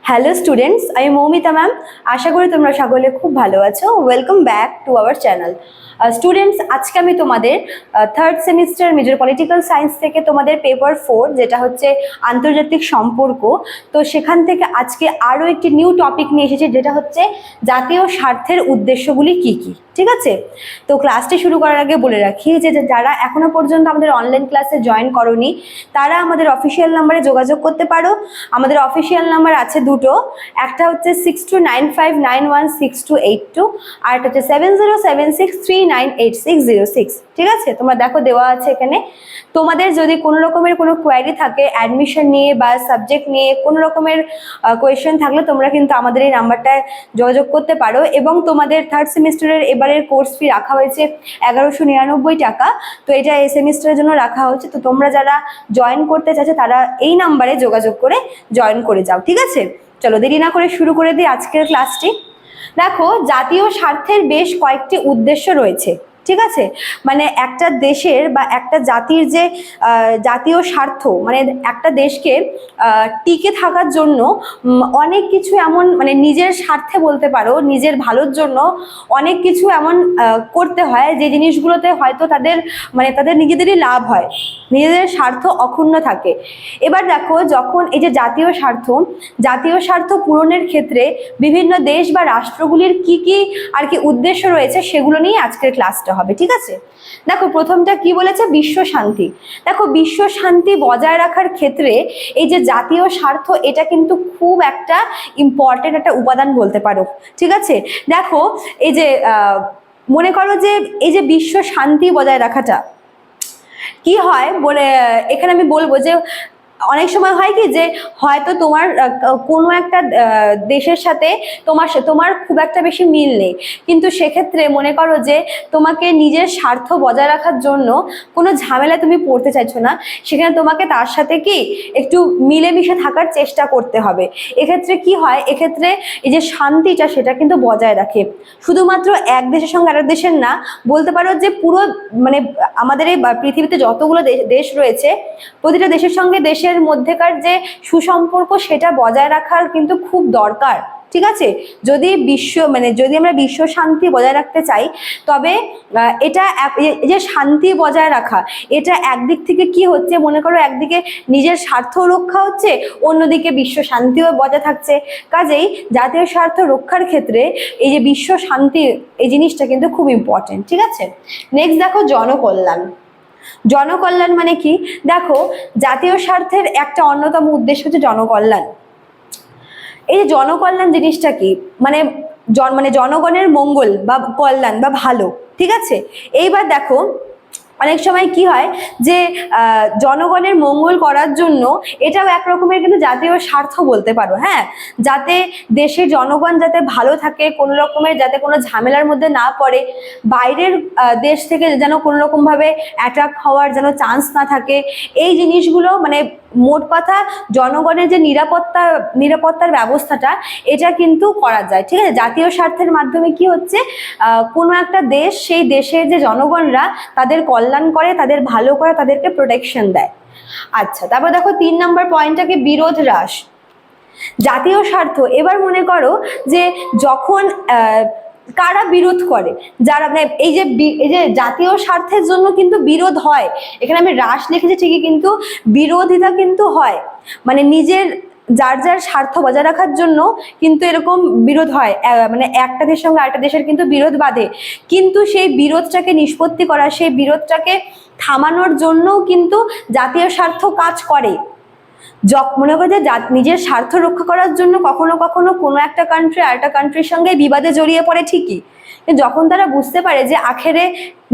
Hello students, আমি Moumita ma'am. আশা করি তোমরা সকলে খুব ভালো আছো। Welcome back to our channel. Students, আজকে আমি তোমাদের third semester major political science থেকে তোমাদের পেপার 4, যেটা হচ্ছে আন্তর্জাতিক সম্পর্ক, তো সেখান থেকে আজকে আরও একটি নিউ টপিক নিয়ে এসেছি, যেটা হচ্ছে জাতীয় স্বার্থের উদ্দেশ্যগুলি কি কি। ঠিক আছে, তো ক্লাসটি শুরু করার আগে বলে রাখি যে যারা এখনো পর্যন্ত আমাদের অনলাইন ক্লাসে জয়েন করোনি, তারা আমাদের অফিসিয়াল নাম্বারে যোগাযোগ করতে পারো। আমাদের অফিসিয়াল নাম্বার আছে দুটো, একটা হচ্ছে 6295916282, আর একটা হচ্ছে 7076398606। ঠিক আছে, তোমরা দেখো দেওয়া আছে এখানে। তোমাদের যদি কোনো রকমের কোনো কোয়ারি থাকে অ্যাডমিশন নিয়ে বা সাবজেক্ট নিয়ে কোনো রকমের কোয়েশ্চেন থাকলে তোমরা কিন্তু আমাদের এই নাম্বারটায় যোগাযোগ করতে পারো। এবং তোমাদের থার্ড সেমিস্টারের এবারের কোর্স ফি রাখা হয়েছে 1199 টাকা। তো এটা এই সেমিস্টারের জন্য রাখা হচ্ছে। তো তোমরা যারা জয়েন করতে চাইছো তারা এই নাম্বারে যোগাযোগ করে জয়েন করে যাও। ঠিক আছে, চলো দেরি না করে শুরু করে দিই আজকের ক্লাসটি। দেখো, জাতীয় স্বার্থের বেশ কয়েকটি উদ্দেশ্য রয়েছে। ঠিক আছে, মানে একটা দেশের বা একটা জাতির যে জাতীয় স্বার্থ, মানে একটা দেশকে টিকে থাকার জন্য অনেক কিছু এমন, মানে নিজের স্বার্থে বলতে পারো, নিজের ভালোর জন্য অনেক কিছু এমন করতে হয় যে জিনিসগুলোতে হয়তো তাদের নিজেদেরই লাভ হয়, নিজেদের স্বার্থ অক্ষুণ্ণ থাকে। এবার দেখো, যখন এই যে জাতীয় স্বার্থ পূরণের ক্ষেত্রে বিভিন্ন দেশ বা রাষ্ট্রগুলির কি কি আর কি উদ্দেশ্য রয়েছে, সেগুলো নিয়ে আজকের ক্লাসটা হবে। ঠিক আছে, দেখো প্রথমটা কি বলেছে, বিশ্ব শান্তি। দেখো, বিশ্ব শান্তি বজায় রাখার ক্ষেত্রে এই যে জাতীয় স্বার্থ, এটা কিন্তু খুব একটা ইম্পর্টেন্ট একটা উপাদান বলতে পারো। ঠিক আছে, দেখো এই যে মনে করো যে এই যে বিশ্ব শান্তি বজায় রাখাটা কি হয় বলে এখানে আমি বলবো যে অনেক সময় হয় কি যে হয়তো তোমার কোনো একটা দেশের সাথে তোমার খুব একটা বেশি মিল নেই, কিন্তু সেক্ষেত্রে মনে করো যে তোমাকে নিজের স্বার্থ বজায় রাখার জন্য কোনো ঝামেলা তুমি পড়তে চাইছো না, সেখানে তোমাকে তার সাথে কি একটু মিলেমিশে থাকার চেষ্টা করতে হবে। এক্ষেত্রে কি হয়, এক্ষেত্রে এই যে শান্তিটা সেটা কিন্তু বজায় রাখে। শুধুমাত্র এক দেশের সঙ্গে আরেক দেশের না, বলতে পারো যে পুরো মানে আমাদের এই পৃথিবীতে যতগুলো দেশ রয়েছে, প্রতিটা দেশের সঙ্গে দেশের মধ্যেকার যে সুসম্পর্ক সেটা বজায় রাখার কিন্তু খুব দরকার। ঠিক আছে, যদি আমরা বিশ্ব শান্তি বজায় রাখতে চাই, তবে এটা যে শান্তি বজায় রাখা, এটা একদিক থেকে কি হচ্ছে, মনে করো একদিকে নিজের স্বার্থ রক্ষা হচ্ছে, অন্যদিকে বিশ্ব শান্তিও বজায় থাকছে। কাজেই জাতীয় স্বার্থ রক্ষার ক্ষেত্রে এই যে বিশ্ব শান্তি, এই জিনিসটা কিন্তু খুব ইম্পর্টেন্ট। ঠিক আছে, নেক্সট দেখো, জনকল্যাণ মানে কি। দেখো, জাতীয় স্বার্থের একটা অন্যতম উদ্দেশ্য হচ্ছে জনকল্যাণ। এই যে জনকল্যাণ জিনিসটা কি, মানে জনগণের মঙ্গল বা কল্যাণ বা ভালো। ঠিক আছে, এইবার দেখো অনেক সময় কি হয় যে জনগণের মঙ্গল করার জন্য, এটাও এক রকমের কিন্তু জাতীয় স্বার্থ বলতে পারো। হ্যাঁ, যাতে দেশের জনগণ যাতে ভালো থাকে, কোনো রকমের যাতে কোনো ঝামেলার মধ্যে না পড়ে, বাইরের দেশ থেকে যেন কোনো রকম ভাবে অ্যাটাক হওয়ার যেন চান্স না থাকে, এই জিনিসগুলো মানে মোট কথা জনগণের যে নিরাপত্তার ব্যবস্থাটা, এটা কিন্তু করা যায়। ঠিক আছে, জাতীয় স্বার্থের মাধ্যমে কি হচ্ছে, কোনো একটা দেশ, সেই দেশের যে জনগণরা তাদের কল্যাণ করে, তাদের ভালো করে, তাদেরকে প্রোটেকশন দেয়। আচ্ছা, তারপর দেখো 3 নম্বর পয়েন্টটাকে বিরোধ হ্রাস। জাতীয় স্বার্থ, এবার মনে করো যে যখন কারা বিরোধ করে, যারা মানে এই যে জাতীয় স্বার্থের জন্য কিন্তু বিরোধ হয়, এখানে আমি হ্রাস লিখেছি ঠিকই, কিন্তু বিরোধিতা কিন্তু হয়, মানে যার স্বার্থ বজায় রাখার জন্য কিন্তু এরকম বিরোধ হয়, মানে একটা দেশের সঙ্গে আরেকটা দেশের কিন্তু বিরোধ বাধে, কিন্তু সেই বিরোধটাকে নিষ্পত্তি করা, সেই বিরোধটাকে থামানোর জন্যও কিন্তু জাতীয় স্বার্থ কাজ করে। মনে করে যে নিজের স্বার্থ রক্ষা করার জন্য কখনো কখনো কোনো একটা কান্ট্রি আরেকটা কান্ট্রির সঙ্গে বিবাদে জড়িয়ে পড়ে ঠিকই, যখন তারা বুঝতে পারে যে আখেরে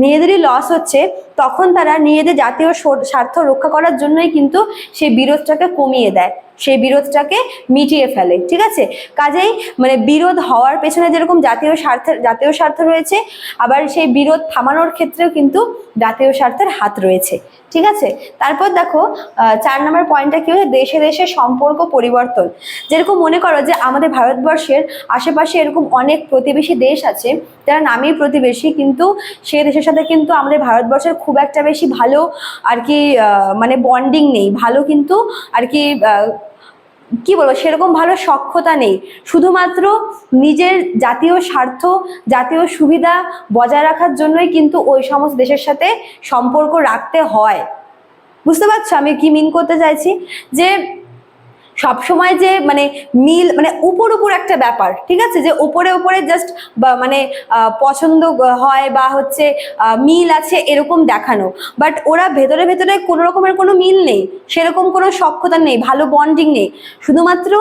নিজেদেরই লস হচ্ছে, তখন তারা নিজেদের জাতীয় স্বার্থ রক্ষা করার জন্যই কিন্তু সেই বিরোধটাকে কমিয়ে দেয়, সেই বিরোধটাকে মিটিয়ে ফেলে। ঠিক আছে, কাজেই মানে বিরোধ হওয়ার পেছনে যেরকম জাতীয় স্বার্থ রয়েছে, আবার সেই বিরোধ থামানোর ক্ষেত্রেও কিন্তু জাতীয় স্বার্থের হাত রয়েছে। ঠিক আছে, তারপর দেখো 4 নম্বর পয়েন্টটা কি হচ্ছে, দেশে দেশে সম্পর্ক পরিবর্তন। যেরকম মনে করো যে আমাদের ভারতবর্ষের আশেপাশে এরকম অনেক প্রতিবেশী দেশ আছে, যারা নামেই প্রতিবেশী, কিন্তু সেই দেশের সাথে কিন্তু আমাদের ভারতবর্ষের খুব একটা বেশি ভালো আর কি মানে বন্ডিং নেই, ভালো কিন্তু আর কি কি বলবো, সেরকম ভালো সক্ষতা নেই, শুধুমাত্র নিজের জাতীয় স্বার্থ, জাতীয় সুবিধা বজায় রাখার জন্যই কিন্তু ওই সমস্ত দেশের সাথে সম্পর্ক রাখতে হয়। বুঝতে পারছো আমি কি মিন করতে চাইছি? যে সবসময় যে মানে মিল মানে উপর উপর একটা ব্যাপার, ঠিক আছে, যে উপরে উপরে জাস্ট মানে পছন্দ হয় বা হচ্ছে মিল আছে এরকম দেখানো, বাট ওরা ভেতরে ভেতরে কোনো রকমের কোনো মিল নেই, সেরকম কোনো সখ্যতা নেই, ভালো বন্ডিং নেই, শুধুমাত্র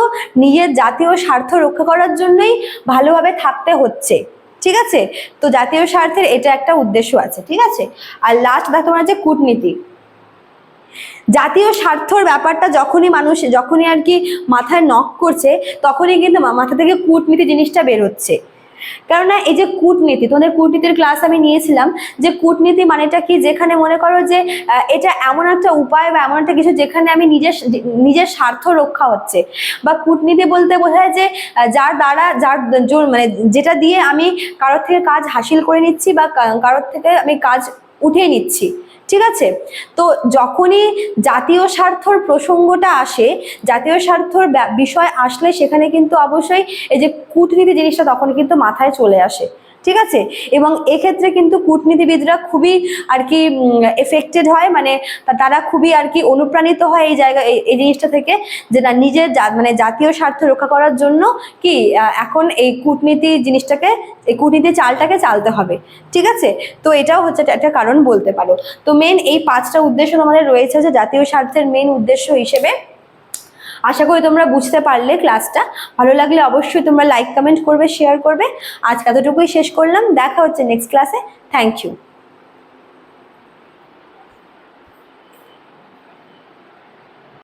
নিজের জাতীয় স্বার্থ রক্ষা করার জন্যই ভালোভাবে থাকতে হচ্ছে। ঠিক আছে, তো জাতীয় স্বার্থের এটা একটা উদ্দেশ্য আছে। ঠিক আছে, আর লাস্ট দেখো তোমার যে কূটনীতি, জাতীয় স্বার্থর ব্যাপারটা যখনই আর কি মাথায় নক করছে, তখনই কিন্তু মাথা থেকে কূটনীতি জিনিসটা বের হচ্ছে। কেননা এই যে কূটনীতি, তোমাদের কূটনীতির ক্লাস আমি নিয়েছিলাম, যে কূটনীতি মানেটা কি, যেখানে মনে করো যে এটা এমন একটা উপায় বা এমন একটা কিছু যেখানে আমি নিজের স্বার্থ রক্ষা হচ্ছে, বা কূটনীতি বলতে বোঝায় যে যার দ্বারা মানে যেটা দিয়ে আমি কারোর থেকে কাজ হাসিল করে নিচ্ছি বা কারোর থেকে আমি কাজ উঠিয়ে নিচ্ছি। ঠিক আছে, তো যখনই জাতীয় স্বার্থর প্রসঙ্গটা আসে, জাতীয় স্বার্থর বিষয় আসলে সেখানে কিন্তু অবশ্যই এই যে কূটনীতি জিনিসটা তখন কিন্তু মাথায় চলে আসে। ঠিক আছে, এবং এক্ষেত্রে কিন্তু কূটনীতিবিদরা খুবই আর কি এফেক্টেড হয়, মানে তারা খুবই আর কি অনুপ্রাণিত হয় এই জায়গা এই জিনিসটা থেকে, যে না নিজের মানে জাতীয় স্বার্থ রক্ষা করার জন্য কি এখন এই কূটনীতি জিনিসটাকে, এই কূটনীতি চালটাকে চালতে হবে। ঠিক আছে, তো এটাও হচ্ছে একটা কারণ বলতে পারো। তো মেন এই 5টা উদ্দেশ্য তোমাদের রয়েছে যে জাতীয় স্বার্থের মেন উদ্দেশ্য হিসেবে। আশা করি তোমরা বুঝতে পারলে ক্লাসটা। ভালো লাগলে অবশ্যই তোমরা লাইক কমেন্ট করবে, শেয়ার করবে। আজ এতটুকুই শেষ করলাম, দেখা হচ্ছে নেক্সট ক্লাসে। Thank you.